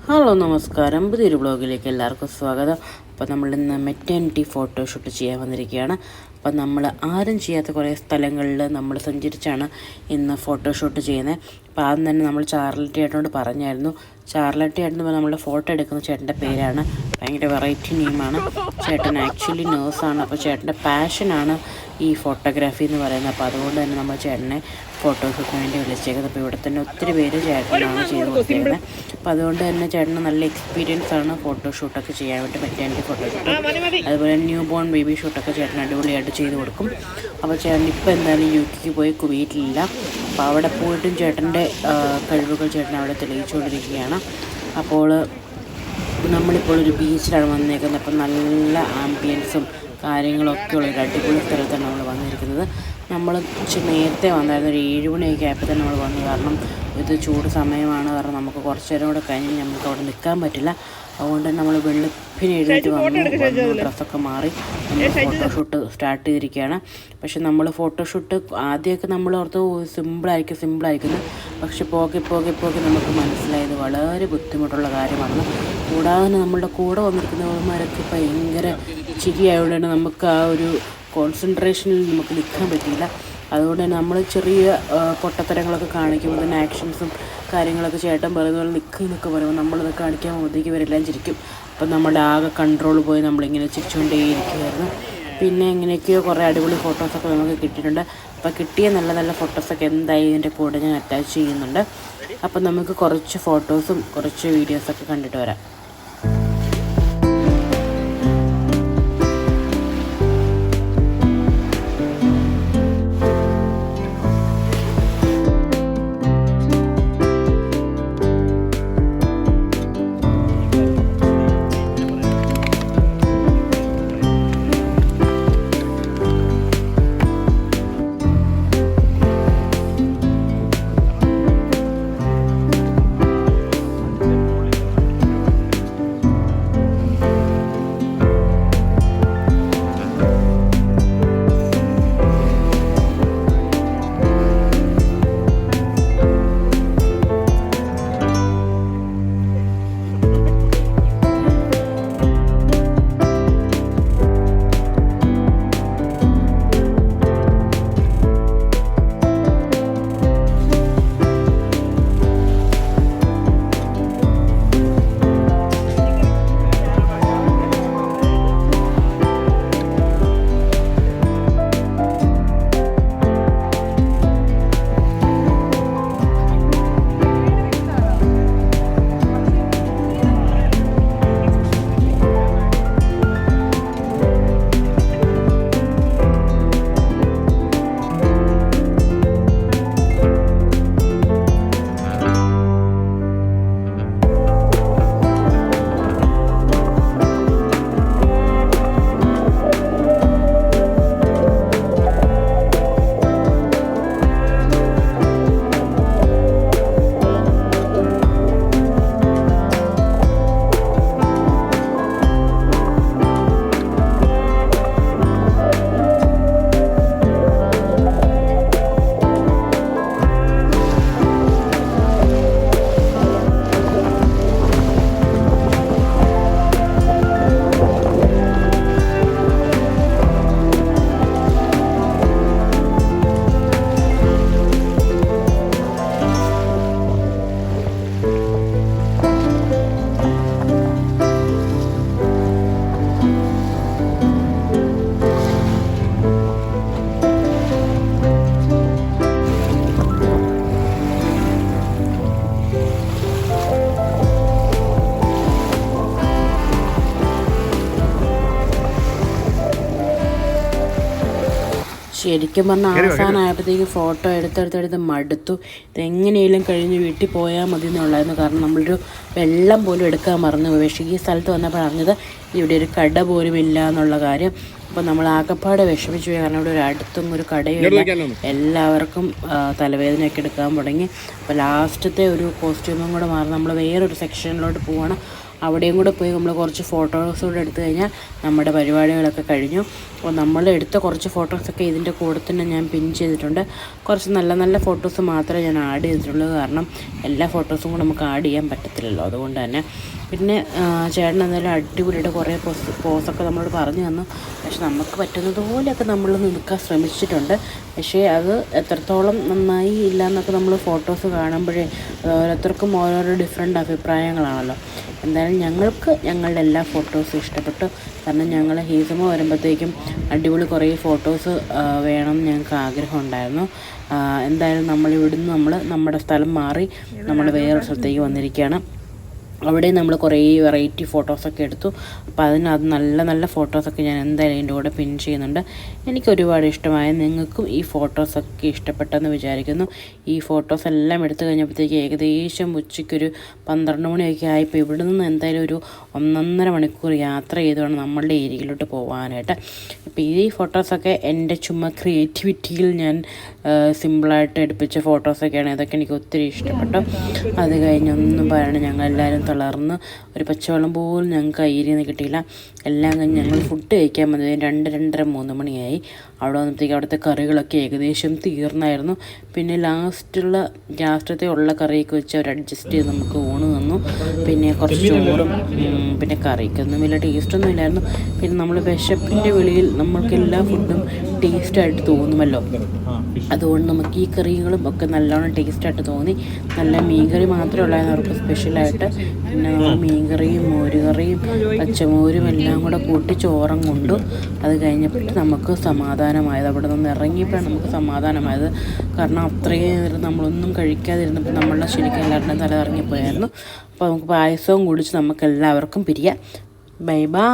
Hello നമസ്കാരം, പുതിയൊരു ബ്ലോഗിലേക്ക് എല്ലാവർക്കും സ്വാഗതം. അപ്പോൾ നമ്മളിന്ന് മെറ്റേണിറ്റി ഫോട്ടോഷൂട്ട് ചെയ്യാൻ വന്നിരിക്കുകയാണ്. അപ്പം നമ്മൾ ആരും ചെയ്യാത്ത കുറേ സ്ഥലങ്ങളിൽ നമ്മൾ സഞ്ചരിച്ചാണ് ഇന്ന് ഫോട്ടോഷൂട്ട് ചെയ്യുന്നത്. അപ്പോൾ ആദ്യം തന്നെ നമ്മൾ ചാർലറ്റി ഏട്ടനോട് പറഞ്ഞായിരുന്നു. ചാർലറ്റി ഏട്ടൻ നമ്മളുടെ ഫോട്ടോ എടുക്കുന്ന ചേട്ടൻ്റെ പേരാണ്. ഭയങ്കര വെറൈറ്റി നെയിമാണ്. ചേട്ടൻ ആക്ച്വലി നേഴ്സാണ്. അപ്പോൾ ചേട്ടൻ്റെ പാഷനാണ് ഈ ഫോട്ടോഗ്രാഫി എന്ന് പറയുന്നത്. അപ്പോൾ അതുകൊണ്ട് തന്നെ നമ്മൾ ചേട്ടനെ ഫോട്ടോഷൂട്ടിന് വേണ്ടി വിളിച്ചേക്കുന്നത്. അപ്പോൾ ഇവിടെ തന്നെ ഒത്തിരി പേര് ചേട്ടനാണ് ചെയ്ത് കൊടുത്തിരുന്നത്. അപ്പോൾ അതുകൊണ്ട് തന്നെ ചേട്ടന് നല്ല എക്സ്പീരിയൻസ് ആണ് ഫോട്ടോഷൂട്ടൊക്കെ ചെയ്യാൻ വേണ്ടി. മെറ്റേണിറ്റി ഫോട്ടോഷൂട്ട്, അതുപോലെ ന്യൂ ബോൺ ബേബി ഷൂട്ടൊക്കെ ചേട്ടൻ അടിപൊളിയായിട്ട് ചെയ്ത് കൊടുക്കും. അപ്പോൾ ചേട്ടൻ ഇപ്പോൾ എന്തായാലും UK പോയി വീട്ടിലില്ല. അപ്പോൾ അവിടെ പോയിട്ടും ചേട്ടൻ്റെ കഴിവുകൾ ചേട്ടൻ അവിടെ തെളിയിച്ചുകൊണ്ടിരിക്കുകയാണ്. അപ്പോൾ നമ്മളിപ്പോൾ ഒരു ബീച്ചിലാണ് വന്നേക്കുന്നത്. അപ്പം നല്ല ആംബിയൻസും കാര്യങ്ങളൊക്കെ ഉള്ളൊരു അടിപൊളി സ്ഥലത്താണ് നമ്മൾ വന്നിരിക്കുന്നത്. നമ്മൾ നേരത്തെ വന്നായിരുന്നു, ഒരു 7 മണിയൊക്കെ ആയപ്പോൾ തന്നെ നമ്മൾ വന്നു. കാരണം ഇത് ചൂട് സമയമാണ്. കാരണം നമുക്ക് കുറച്ച് നേരം കൂടെ കഴിഞ്ഞ് നമുക്ക് അവിടെ നിൽക്കാൻ പറ്റില്ല. അതുകൊണ്ട് തന്നെ നമ്മൾ വെളുപ്പിന് എഴുന്നേറ്റ് വന്നു, ഡ്രസ്സൊക്കെ മാറി നമ്മൾ ഫോട്ടോഷൂട്ട് സ്റ്റാർട്ട് ചെയ്തിരിക്കുകയാണ്. പക്ഷെ നമ്മൾ ഫോട്ടോഷൂട്ട് ആദ്യമൊക്കെ നമ്മൾ ഓർത്ത് സിമ്പിളായിരിക്കുന്നു. പക്ഷെ പോകെ നമുക്ക് മനസ്സിലായത് വളരെ ബുദ്ധിമുട്ടുള്ള കാര്യമാണെന്ന്. കൂടാതെ നമ്മളുടെ കൂടെ വന്നിരിക്കുന്നവന്മാരൊക്കെ ഭയങ്കര ചിരിയായതുകൊണ്ട് തന്നെ നമുക്ക് ആ ഒരു കോൺസെൻട്രേഷനിൽ നമുക്ക് നിൽക്കാൻ പറ്റിയില്ല. അതുകൊണ്ട് തന്നെ നമ്മൾ ചെറിയ പൊട്ടത്തരങ്ങളൊക്കെ കാണിക്കുമ്പോൾ തന്നെ ആക്ഷൻസും കാര്യങ്ങളൊക്കെ ചേട്ടൻ പറയുന്ന പോലെ നിൽക്കുന്നൊക്കെ പറയുമ്പോൾ നമ്മളത് കാണിക്കാൻ പോകുമ്പോഴത്തേക്ക് ഇവരെല്ലാം ചിരിക്കും. അപ്പം നമ്മുടെ ആകെ കൺട്രോൾ പോയി നമ്മളിങ്ങനെ ചിരിച്ചുകൊണ്ടേയിരിക്കുമായിരുന്നു. പിന്നെ എങ്ങനെയൊക്കെയോ കുറേ അടിപൊളി ഫോട്ടോസൊക്കെ നമുക്ക് കിട്ടിയിട്ടുണ്ട്. അപ്പോൾ കിട്ടിയ നല്ല ഫോട്ടോസൊക്കെ എന്തായാലും ഇതിൻ്റെ കൂടെ ഞാൻ അറ്റാച്ച് ചെയ്യുന്നുണ്ട്. അപ്പം നമുക്ക് കുറച്ച് ഫോട്ടോസും കുറച്ച് വീഡിയോസൊക്കെ കണ്ടിട്ട് വരാം. ശരിക്കും പറഞ്ഞാൽ അവസാനമായപ്പോഴത്തേക്ക് ഫോട്ടോ എടുത്തെടുത്ത് മടുത്തു. ഇതെങ്ങനെയെങ്കിലും കഴിഞ്ഞ് വീട്ടിൽ പോയാൽ മതി എന്നുള്ളായിരുന്നു. കാരണം നമ്മളൊരു വെള്ളം പോലും എടുക്കാൻ മറന്നു പോയി. പക്ഷേ ഈ സ്ഥലത്ത് വന്നപ്പോൾ അറിഞ്ഞത് ഇവിടെ ഒരു കട പോലും ഇല്ല എന്നുള്ള കാര്യം. അപ്പോൾ നമ്മൾ ആകപ്പാടെ വിഷമിച്ചു പോയി. കാരണം ഇവിടെ ഒരു അടുത്തും ഒരു കടയുമില്ല. എല്ലാവർക്കും തലവേദനയൊക്കെ എടുക്കാൻ തുടങ്ങി. അപ്പോൾ ലാസ്റ്റത്തെ ഒരു കോസ്റ്റ്യൂമും കൂടെ മാറി നമ്മൾ വേറൊരു സെക്ഷനിലോട്ട് പോവാണ്. അവിടെയും കൂടെ പോയി നമ്മൾ കുറച്ച് ഫോട്ടോസ് കൂടെ എടുത്തു കഴിഞ്ഞാൽ നമ്മുടെ പരിപാടികളൊക്കെ കഴിഞ്ഞു. അപ്പോൾ നമ്മൾ എടുത്ത കുറച്ച് ഫോട്ടോസൊക്കെ ഇതിൻ്റെ കൂടെ തന്നെ ഞാൻ പിൻ ചെയ്തിട്ടുണ്ട്. കുറച്ച് നല്ല നല്ല ഫോട്ടോസ് മാത്രമേ ഞാൻ ആഡ് ചെയ്തിട്ടുള്ളൂ, കാരണം എല്ലാ ഫോട്ടോസും കൂടെ നമുക്ക് ആഡ് ചെയ്യാൻ പറ്റത്തില്ലല്ലോ. അതുകൊണ്ട് തന്നെ പിന്നെ ചേട്ടൻ എന്തായാലും അടിപൊളിയുടെ കുറേ പോസൊക്കെ നമ്മളോട് പറഞ്ഞു തന്നു. പക്ഷെ നമുക്ക് പറ്റുന്നത് പോലെയൊക്കെ നമ്മൾ നിൽക്കാൻ ശ്രമിച്ചിട്ടുണ്ട്. പക്ഷേ അത് എത്രത്തോളം നന്നായി ഇല്ല എന്നൊക്കെ നമ്മൾ ഫോട്ടോസ് കാണുമ്പോഴേ ഓരോരുത്തർക്കും ഓരോരോ ഡിഫറെൻ്റ് അഭിപ്രായങ്ങളാണല്ലോ. എന്തായാലും ഞങ്ങൾക്ക് ഞങ്ങളുടെ എല്ലാ ഫോട്ടോസും ഇഷ്ടപ്പെട്ടു. കാരണം ഞങ്ങൾ ഹീസമ വരുമ്പോഴത്തേക്കും അടിപൊളി കുറേ ഫോട്ടോസ് വേണം ഞങ്ങൾക്ക് ആഗ്രഹം ഉണ്ടായിരുന്നു. എന്തായാലും നമ്മളിവിടുന്ന് നമ്മുടെ സ്ഥലം മാറി നമ്മൾ വേറൊരു സ്ഥലത്തേക്ക് വന്നിരിക്കുകയാണ്. അവിടെ നമ്മൾ കുറേ വെറൈറ്റി ഫോട്ടോസൊക്കെ എടുത്തു. അപ്പോൾ അതിനകത്ത് നല്ല നല്ല ഫോട്ടോസൊക്കെ ഞാൻ എന്തായാലും ഇതിൻ്റെ കൂടെ പിൻ ചെയ്യുന്നുണ്ട്. എനിക്ക് ഒരുപാട് ഇഷ്ടമായ, നിങ്ങൾക്കും ഈ ഫോട്ടോസൊക്കെ ഇഷ്ടപ്പെട്ടെന്ന് വിചാരിക്കുന്നു. ഈ ഫോട്ടോസ് എല്ലാം എടുത്തു കഴിഞ്ഞപ്പോഴത്തേക്ക് ഏകദേശം ഉച്ചയ്ക്കൊരു 12 മണിയൊക്കെ ആയപ്പോൾ ഇവിടെ നിന്ന് എന്തായാലും ഒരു 1.5 മണിക്കൂർ യാത്ര ചെയ്തുകൊണ്ട് നമ്മളുടെ ഏരിയയിലോട്ട് പോകാനായിട്ട്. അപ്പോൾ ഈ ഫോട്ടോസൊക്കെ എൻ്റെ ചുമ്മാ ക്രിയേറ്റിവിറ്റിയിൽ ഞാൻ സിമ്പിളായിട്ട് എടുപ്പിച്ച ഫോട്ടോസൊക്കെയാണ്. ഇതൊക്കെ എനിക്ക് ഒത്തിരി ഇഷ്ടപ്പെട്ടു. അത് കഴിഞ്ഞൊന്നും പറയണം, ഞങ്ങളെല്ലാവരും തളർന്ന് ഒരു പച്ചവെള്ളം പോലും ഞങ്ങൾക്ക് കയ്യിൽ നിന്ന് കിട്ടിയില്ല. എല്ലാം കഴിഞ്ഞ് ഞങ്ങൾ ഫുഡ് കഴിക്കാൻ വന്നത് 2, 2:30, 3 മണിയായി. അവിടെ വന്നപ്പോഴത്തേക്ക് അവിടുത്തെ കറികളൊക്കെ ഏകദേശം തീർന്നായിരുന്നു. പിന്നെ ലാസ്റ്റത്തെ ഉള്ള കറിയൊക്കെ വെച്ച് അവർ അഡ്ജസ്റ്റ് ചെയ്ത് നമുക്ക് ഊണ് തന്നു. പിന്നെ കുറച്ച് ചോറും പിന്നെ കറിക്കൊന്നും വലിയ ടേസ്റ്റൊന്നും ഇല്ലായിരുന്നു. പിന്നെ നമ്മൾ വിശപ്പിൻ്റെ വെളിയിൽ നമ്മൾക്ക് എല്ലാ ഫുഡും ടേസ്റ്റായിട്ട് തോന്നുമല്ലോ. അതുകൊണ്ട് നമുക്ക് ഈ കറികളും ഒക്കെ നല്ലോണം ടേസ്റ്റായിട്ട് തോന്നി. നല്ല മീൻകറി മാത്രമേ ഉള്ളായിരുന്നു അവർക്ക് സ്പെഷ്യലായിട്ട്. പിന്നെ നമ്മൾ മീൻകറിയും മോരുകറിയും പച്ചമോരും എല്ലാം കൂടെ കൂട്ടി ചോറും കൊണ്ടു. അത് കഴിഞ്ഞപ്പോൾ നമുക്ക് സമാധാനമായത്, അവിടെ നിന്ന് ഇറങ്ങിയപ്പോഴാണ് നമുക്ക് സമാധാനമായത്. കാരണം അത്രയും നേരം നമ്മളൊന്നും കഴിക്കാതിരുന്നപ്പോൾ നമ്മളുടെ ശരിക്കും എല്ലാവരുടെയും തല ഇറങ്ങിപ്പോയായിരുന്നു. അപ്പോൾ നമുക്ക് പായസവും കുടിച്ച് നമുക്ക് എല്ലാവർക്കും പിരിയാം. Bye bye.